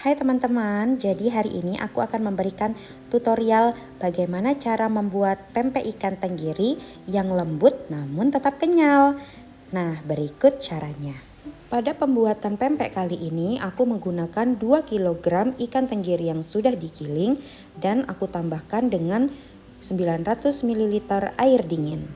Hai teman-teman, jadi hari ini aku akan memberikan tutorial bagaimana cara membuat pempek ikan tenggiri yang lembut namun tetap kenyal. Nah, berikut caranya. Pada pembuatan pempek kali ini aku menggunakan 2 kg ikan tenggiri yang sudah digiling dan aku tambahkan dengan 900 ml air dingin.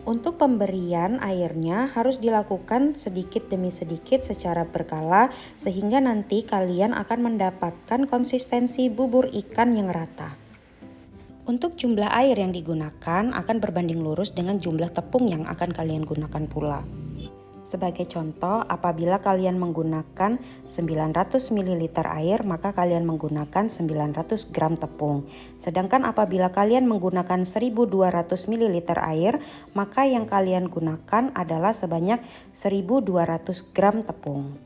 Untuk pemberian airnya harus dilakukan sedikit demi sedikit secara berkala sehingga nanti kalian akan mendapatkan konsistensi bubur ikan yang rata. Untuk jumlah air yang digunakan akan berbanding lurus dengan jumlah tepung yang akan kalian gunakan pula. Sebagai contoh, apabila kalian menggunakan 900 ml air, maka kalian menggunakan 900 gram tepung. Sedangkan apabila kalian menggunakan 1200 ml air, maka yang kalian gunakan adalah sebanyak 1200 gram tepung.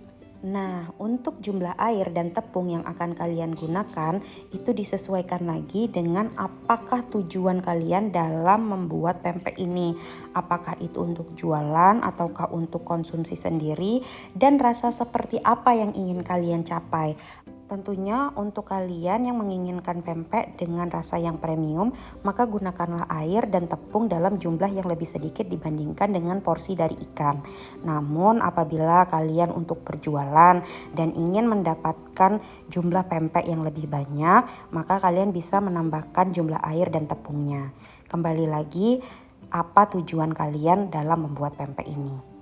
Nah, untuk jumlah air dan tepung yang akan kalian gunakan itu disesuaikan lagi dengan apakah tujuan kalian dalam membuat pempek ini. Apakah itu untuk jualan ataukah untuk konsumsi sendiri dan rasa seperti apa yang ingin kalian capai. Tentunya untuk kalian yang menginginkan pempek dengan rasa yang premium, maka gunakanlah air dan tepung dalam jumlah yang lebih sedikit dibandingkan dengan porsi dari ikan. Namun apabila kalian untuk berjualan dan ingin mendapatkan jumlah pempek yang lebih banyak, maka kalian bisa menambahkan jumlah air dan tepungnya. Kembali lagi, apa tujuan kalian dalam membuat pempek ini?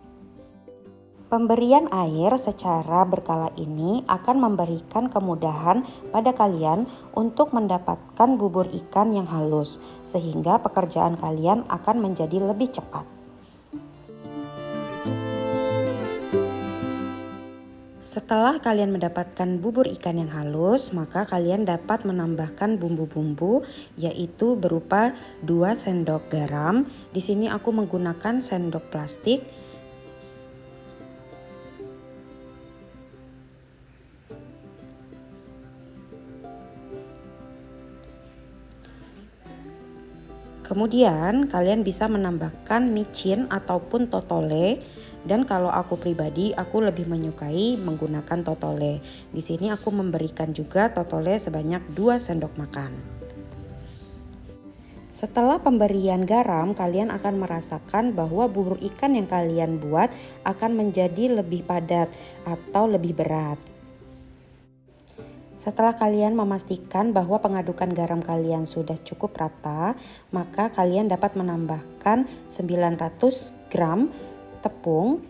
Pemberian air secara berkala ini akan memberikan kemudahan pada kalian untuk mendapatkan bubur ikan yang halus, sehingga pekerjaan kalian akan menjadi lebih cepat. Setelah kalian mendapatkan bubur ikan yang halus, maka kalian dapat menambahkan bumbu-bumbu yaitu berupa 2 sendok garam. Di sini aku menggunakan sendok plastik. Kemudian kalian bisa menambahkan micin ataupun totole, dan kalau aku pribadi aku lebih menyukai menggunakan totole. Di sini aku memberikan juga totole sebanyak 2 sendok makan. Setelah pemberian garam, kalian akan merasakan bahwa bubur ikan yang kalian buat akan menjadi lebih padat atau lebih berat. Setelah kalian memastikan bahwa pengadukan garam kalian sudah cukup rata, maka kalian dapat menambahkan 900 gram tepung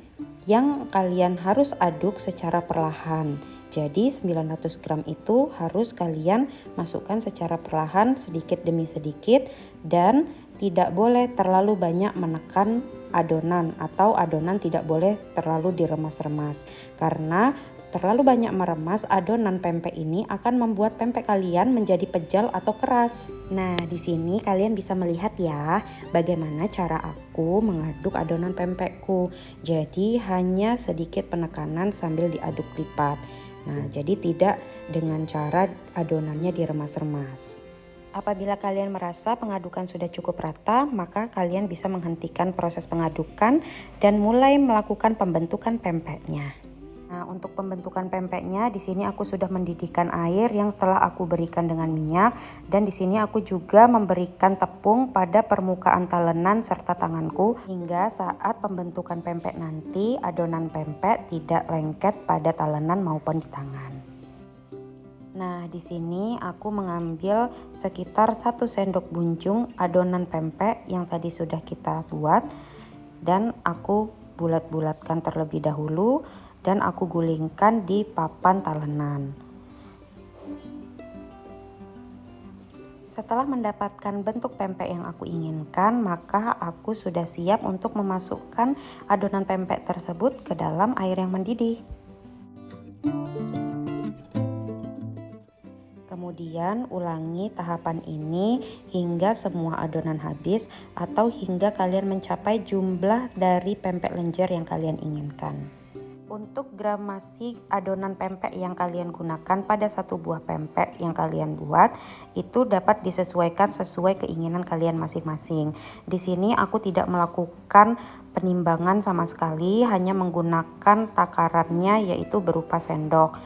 yang kalian harus aduk secara perlahan. Jadi 900 gram itu harus kalian masukkan secara perlahan sedikit demi sedikit dan tidak boleh terlalu banyak menekan adonan atau adonan tidak boleh terlalu diremas-remas karena terlalu banyak meremas adonan pempek ini akan membuat pempek kalian menjadi pejal atau keras. Nah, di sini kalian bisa melihat ya bagaimana cara aku mengaduk adonan pempekku. Jadi hanya sedikit penekanan sambil diaduk lipat. Nah, jadi tidak dengan cara adonannya diremas-remas. Apabila kalian merasa pengadukan sudah cukup rata, maka kalian bisa menghentikan proses pengadukan dan mulai melakukan pembentukan pempeknya. Nah, untuk pembentukan pempeknya di sini aku sudah mendidihkan air yang telah aku berikan dengan minyak, dan di sini aku juga memberikan tepung pada permukaan talenan serta tanganku hingga saat pembentukan pempek nanti adonan pempek tidak lengket pada talenan maupun di tangan. Nah, di sini aku mengambil sekitar 1 sendok bunjung adonan pempek yang tadi sudah kita buat dan aku bulat-bulatkan terlebih dahulu dan aku gulingkan di papan talenan. Setelah mendapatkan bentuk pempek yang aku inginkan, maka aku sudah siap untuk memasukkan adonan pempek tersebut ke dalam air yang mendidih. Kemudian ulangi tahapan ini hingga semua adonan habis atau hingga kalian mencapai jumlah dari pempek lenjer yang kalian inginkan. Untuk gramasi adonan pempek yang kalian gunakan pada satu buah pempek yang kalian buat itu dapat disesuaikan sesuai keinginan kalian masing-masing. Di sini aku tidak melakukan penimbangan sama sekali, hanya menggunakan takarannya yaitu berupa sendok.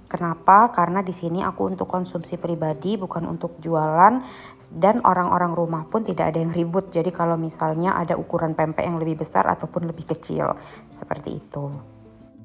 Kenapa? Karena di sini aku untuk konsumsi pribadi, bukan untuk jualan, dan orang-orang rumah pun tidak ada yang ribut. Jadi kalau misalnya ada ukuran pempek yang lebih besar ataupun lebih kecil, seperti itu.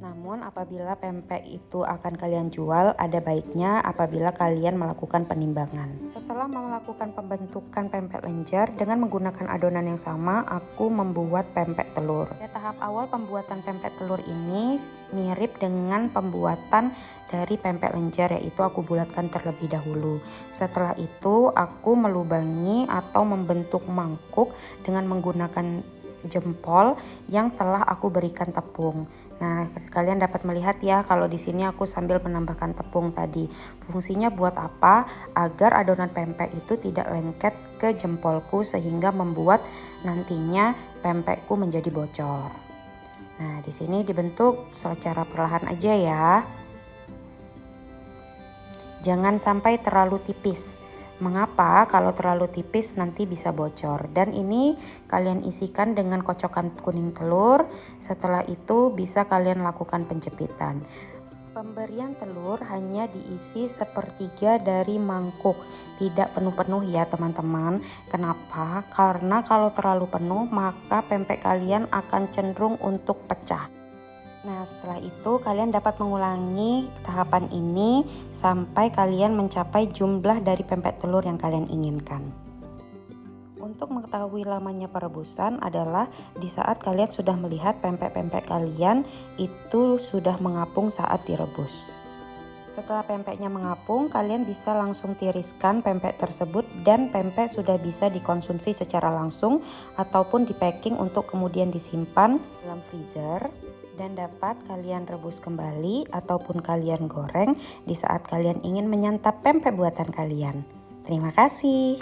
Namun apabila pempek itu akan kalian jual, ada baiknya apabila kalian melakukan penimbangan. Setelah melakukan pembentukan pempek lenjer dengan menggunakan adonan yang sama, aku membuat pempek telur. Pada tahap awal pembuatan pempek telur ini mirip dengan pembuatan dari pempek lenjer, yaitu aku bulatkan terlebih dahulu. Setelah itu aku melubangi atau membentuk mangkuk dengan menggunakan jempol yang telah aku berikan tepung. Nah, kalian dapat melihat ya kalau di sini aku sambil menambahkan tepung tadi. Fungsinya buat apa? Agar adonan pempek itu tidak lengket ke jempolku sehingga membuat nantinya pempekku menjadi bocor. Nah, di sini dibentuk secara perlahan aja ya. Jangan sampai terlalu tipis. Mengapa? Kalau terlalu tipis nanti bisa bocor. Dan ini kalian isikan dengan kocokan kuning telur. Setelah itu bisa kalian lakukan penjepitan. Pemberian telur hanya diisi sepertiga dari mangkuk, tidak penuh-penuh ya teman-teman. Kenapa? Karena kalau terlalu penuh maka pempek kalian akan cenderung untuk pecah. Nah, setelah itu kalian dapat mengulangi tahapan ini sampai kalian mencapai jumlah dari pempek telur yang kalian inginkan. Untuk mengetahui lamanya perebusan adalah di saat kalian sudah melihat pempek-pempek kalian itu sudah mengapung saat direbus. Setelah pempeknya mengapung, kalian bisa langsung tiriskan pempek tersebut dan pempek sudah bisa dikonsumsi secara langsung ataupun di packing untuk kemudian disimpan dalam freezer. Dan dapat kalian rebus kembali ataupun kalian goreng di saat kalian ingin menyantap pempek buatan kalian. Terima kasih.